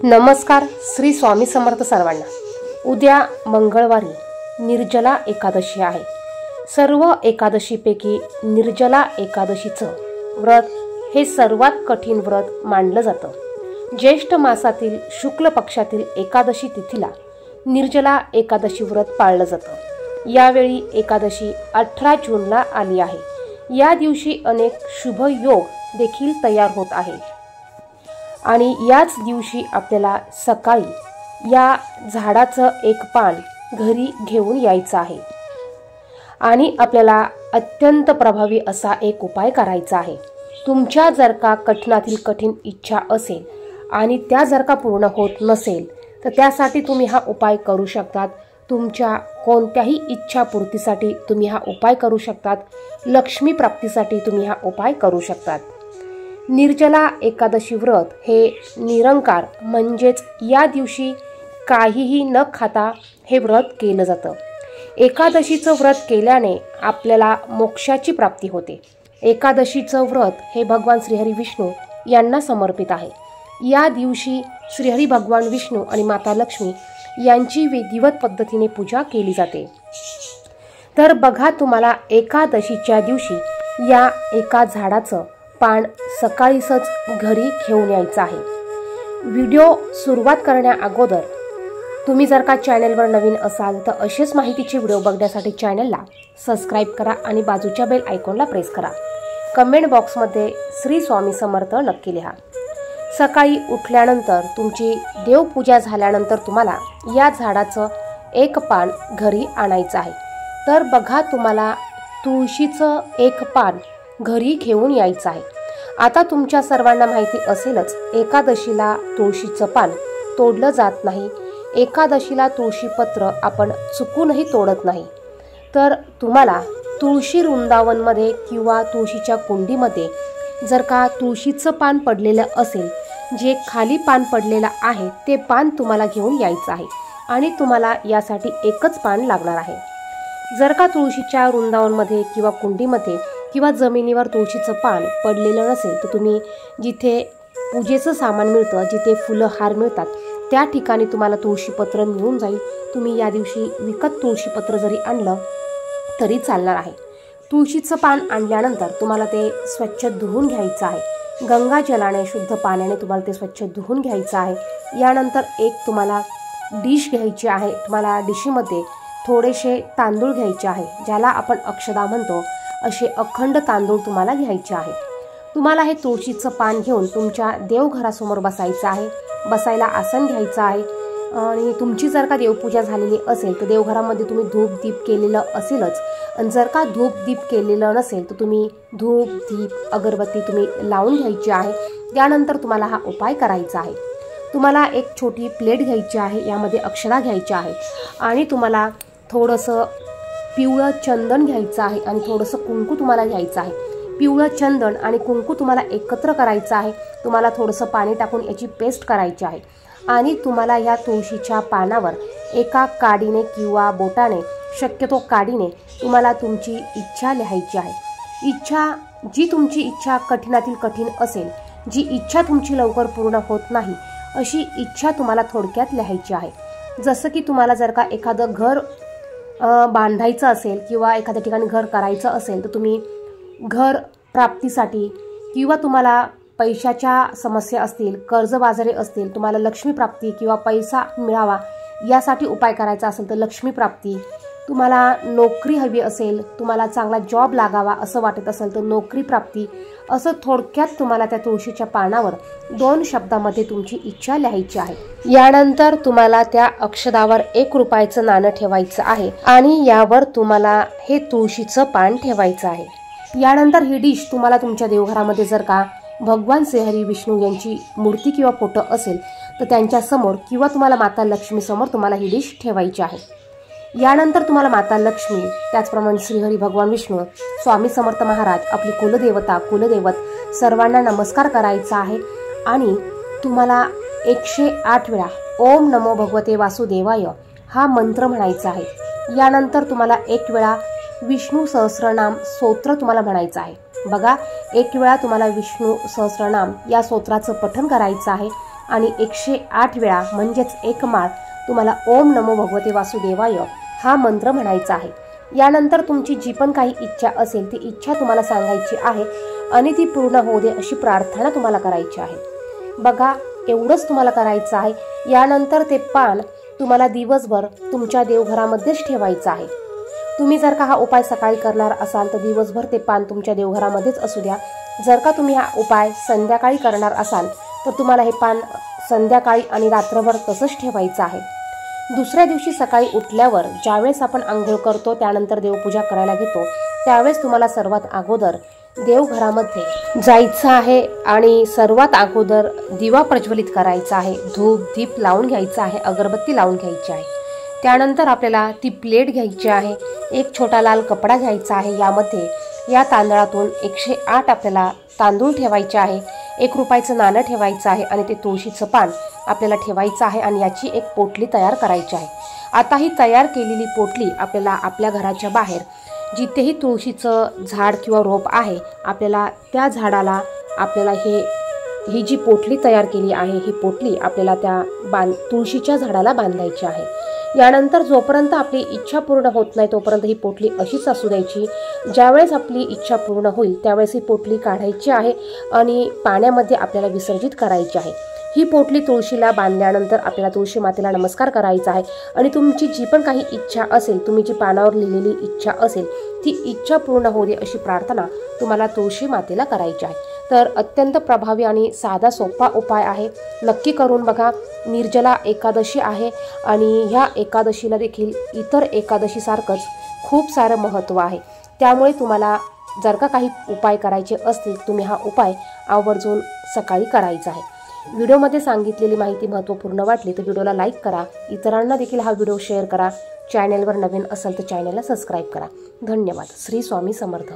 नमस्कार. श्री स्वामी समर्थ सर्वांना. उद्या मंगळवारी निर्जला एकादशी आहे. सर्व एकादशीपैकी निर्जला एकादशीचं व्रत हे सर्वात कठीण व्रत मानलं जातं. ज्येष्ठ मासातील शुक्ल पक्षातील एकादशी तिथीला निर्जला एकादशी व्रत पाळलं जातं. यावेळी एकादशी 18 जूनला आली आहे. या दिवशी अनेक शुभ योग देखील तयार होत आहे आणि याच दिवशी आपल्याला सकाळी या झाडाचं एक पान घरी घेऊन यायचं आहे आणि आपल्याला अत्यंत प्रभावी असा एक उपाय करायचा आहे. तुमच्या जर का कठीणातील कठीण इच्छा असेल आणि त्या जर का पूर्ण होत नसेल तर त्यासाठी तुम्ही हा उपाय करू शकतात. तुमच्या कोणत्याही इच्छापूर्तीसाठी तुम्ही हा उपाय करू शकतात. लक्ष्मी प्राप्तीसाठी तुम्ही हा उपाय करू शकतात. निर्जला एकादशी व्रत हे निरंकार म्हणजेच या दिवशी काहीही न खाता हे व्रत केलं जातं. एकादशीचं व्रत केल्याने आपल्याला मोक्षाची प्राप्ती होते. एकादशीचं व्रत हे भगवान श्रीहरी विष्णू यांना समर्पित आहे. या दिवशी श्रीहरी भगवान विष्णू आणि माता लक्ष्मी यांची विधिवत पद्धतीने पूजा केली जाते. तर बघा, तुम्हाला एकादशीच्या दिवशी या एका झाडाचं पान सकाळीच घरी घेऊन यायचं आहे. व्हिडिओ सुरुवात करण्या अगोदर तुम्ही जर का चॅनलवर नवीन असाल तर असेच माहितीचे व्हिडिओ बघण्यासाठी चॅनलला सबस्क्राईब करा आणि बाजूच्या बेल आयकॉनला प्रेस करा. कमेंट बॉक्समध्ये श्री स्वामी समर्थ नक्की लिहा. सकाळी उठल्यानंतर तुमची देवपूजा झाल्यानंतर तुम्हाला या झाडाचं एक पान घरी आणायचं आहे. तर बघा, तुम्हाला तुळशीचं एक पान घरी घेऊन यायचं आहे. आता तुमच्या सर्वांना माहिती असेलच, एकादशीला तुळशीचं पान तोडलं जात नाही. एकादशीला तुळशीपत्र आपण चुकूनही तोडत नाही. तर तुम्हाला तुळशी वृंदावनमध्ये किंवा तुळशीच्या कुंडीमध्ये जर का तुळशीचं पान पडलेलं असेल, जे खाली पान पडलेलं आहे ते पान तुम्हाला घेऊन यायचं आहे आणि तुम्हाला यासाठी एकच पान लागणार आहे. जर का तुळशीच्या वृंदावनमध्ये किंवा कुंडीमध्ये किंवा जमिनीवर तुळशीचं पान पडलेलं नसेल तर तुम्ही जिथे पूजेचं सामान मिळतं, जिथे फुलं हार मिळतात त्या ठिकाणी तुम्हाला तुळशीपत्र मिळून जाईल. तुम्ही या दिवशी विकत तुळशीपत्र जरी आणलं तरी चालणार आहे. तुळशीचं पान आणल्यानंतर तुम्हाला ते स्वच्छ धुवून घ्यायचं आहे. गंगाजलाने, शुद्ध पाण्याने तुम्हाला ते स्वच्छ धुवून घ्यायचं आहे. यानंतर एक तुम्हाला डिश घ्यायची आहे. तुम्हाला डिशीमध्ये थोडेसे तांदूळ घ्यायचे आहे, ज्याला आपण अक्षदा म्हणतो. असे अखंड तांदूळ तुम्हाला घ्यायचे आहे. तुम्हाला हे तुळशीचं पान घेऊन तुमच्या देवघरासमोर बसायचं आहे. बसायला आसन घ्यायचं आहे आणि तुमची जर का देवपूजा झालेली असेल तर देवघरामध्ये तुम्ही धूप दीप केलेलं असेलच. आणि जर का धूप दीप केलेलं नसेल तर तुम्ही धूप दीप अगरबत्ती तुम्ही लावून घ्यायची आहे. त्यानंतर तुम्हाला हा उपाय करायचा आहे. तुम्हाला एक छोटी प्लेट घ्यायची आहे, यामध्ये अक्षदा घ्यायच्या आहे आणि तुम्हाला थोडंसं पिवळं चंदन घ्यायचं आहे आणि थोडंसं कुंकू तुम्हाला घ्यायचं आहे. पिवळं चंदन आणि कुंकू तुम्हाला एकत्र करायचं आहे. तुम्हाला थोडंसं पाणी टाकून याची पेस्ट करायची आहे आणि तुम्हाला ह्या तुळशीच्या पानावर एका काडीने किंवा बोटाने, शक्यतो काडीने, तुम्हाला तुमची इच्छा लिहायची आहे. इच्छा, जी तुमची इच्छा कठीणातील कठीण असेल, जी इच्छा तुमची लवकर पूर्ण होत नाही, अशी इच्छा तुम्हाला थोडक्यात लिहायची आहे. जसं की तुम्हाला जर का एखादं घर बांधायचं असेल किंवा एखाद्या ठिकाणी घर करायचं असेल तर तुम्ही घर प्राप्तीसाठी किंवा तुम्हाला पैशाच्या समस्या असतील, कर्जबाजारी असतील, तुम्हाला लक्ष्मी प्राप्ती किंवा पैसा मिळावा यासाठी उपाय करायचा असेल तर लक्ष्मी प्राप्ती, तुम्हाला नोकरी हवी असेल, तुम्हाला चांगला जॉब लागावा असं वाटत असेल तर नोकरी प्राप्ती, असं थोडक्यात तुम्हाला त्या तुळशीच्या पानावर 2 शब्दामध्ये तुमची इच्छा लिहायची आहे. यानंतर तुम्हाला त्या अक्षदावर 1 रुपयाचं नाणं ठेवायचं आहे आणि यावर तुम्हाला हे तुळशीचं पान ठेवायचं आहे. यानंतर ही डिश तुम्हाला तुमच्या देवघरामध्ये जर का भगवान श्रीहरी विष्णू यांची मूर्ती किंवा फोटो असेल तर त्यांच्या समोर किंवा तुम्हाला माता लक्ष्मी समोर तुम्हाला ही डिश ठेवायची आहे. यानंतर तुम्हाला माता लक्ष्मी, त्याचप्रमाणे श्रीहरी भगवान विष्णू, स्वामी समर्थ महाराज, आपली कुलदेवता, कुलदैवत सर्वांना नमस्कार करायचा आहे आणि तुम्हाला 108 वेळा ओम नमो भगवते वासुदेवाय हा मंत्र म्हणायचा आहे. यानंतर तुम्हाला 1 वेळा विष्णू सहस्रनाम स्तोत्र तुम्हाला म्हणायचं आहे. बघा, 1 वेळा तुम्हाला विष्णू सहस्रनाम या स्तोत्राचं पठण करायचं आहे. आणि 108 वेळा म्हणजेच एक माळ तुम्हाला ओम नमो भगवते वासुदेवाय हा मंत्र म्हणायचा आहे। यानंतर तुमची जी पण काही इच्छा असेल ती इच्छा तुम्हाला सांगायची आहे आणि ती पूर्ण होऊ दे अशी प्रार्थना तुम्हाला करायची आहे। बघा, एवढंच तुम्हाला करायचं आहे। यानंतर ते पान तुम्हाला दिवसभर तुमच्या देवघरामध्येच ठेवायचं आहे। तुम्ही जर का हा उपाय सकाळी करणार असाल तर दिवसभर ते पान तुमच्या देवघरामध्येच असू द्या। जर का तुम्ही हा उपाय संध्याकाळी करणार असाल तर तुम्हाला हे पान संध्याकाळी आणि रात्रभर तसंच ठेवायचं आहे। दुसऱ्या दिवशी सकाळी उठल्यावर ज्यावेळेस आपण आंघोळ करतो त्यानंतर देवपूजा करायला घेतो त्यावेळेस तुम्हाला सर्वात अगोदर देवघरामध्ये जायचं आहे आणि सर्वात अगोदर दिवा प्रज्वलित करायचा आहे, धूप दीप लावून घ्यायचा आहे, अगरबत्ती लावून घ्यायची आहे। त्यानंतर आपल्याला ती प्लेट घ्यायची आहे, एक छोटा लाल कपडा घ्यायचा आहे, यामध्ये या तांदळातून 108 आपल्याला तांदूळ ठेवायचे आहे, 1 रुपयाचं नाणं ठेवायचं आहे आणि ते तुळशीचं पान आपल्याला ठेवायचं आहे आणि याची एक पोटली तयार करायची आहे। आता ही तयार केलेली पोटली आपल्याला आपल्या घराच्या बाहेर जिथेही तुळशीचं झाड किंवा रोप आहे आपल्याला त्या झाडाला आपल्याला ही जी पोटली तयार केली आहे ही पोटली आपल्याला त्या तुळशीच्या झाडाला बांधायची आहे। यानंतर जोपर्यंत आपली इच्छा पूर्ण होत नाही तोपर्यंत ही पोटली अशीच असू द्यायची। ज्यावेळेस आपली इच्छा पूर्ण होईल त्यावेळेस ही पोटली काढायची आहे आणि पाण्यामध्ये आपल्याला विसर्जित करायची आहे। ही पोटली तुळशीला बांधल्यानंतर आपल्याला तुळशी मातेला नमस्कार करायचा आहे आणि तुमची जी पण काही इच्छा असेल, तुम्ही जी पानावर लिहिलेली इच्छा असेल ती इच्छा पूर्ण होऊ दे अशी प्रार्थना तुम्हाला तुळशी मातेला करायची आहे। तर अत्यंत प्रभावी आणि साधा सोपा उपाय आहे, नक्की करून बघा। निर्जला एकादशी आहे आणि ह्या एकादशीला देखील इतर एकादशीसारखंच खूप सारं महत्त्व आहे। त्यामुळे तुम्हाला जर का काही उपाय करायचे असतील तुम्ही हा उपाय आवर्जून सकाळी करायचा आहे। व्हिडिओमध्ये सांगितलेली माहिती महत्त्वपूर्ण वाटली तर व्हिडिओला लाईक करा, इतरांना देखील हा व्हिडिओ शेअर करा, चॅनेलवर नवीन असेल तर चॅनेलला सबस्क्राईब करा। धन्यवाद। श्री स्वामी समर्थ।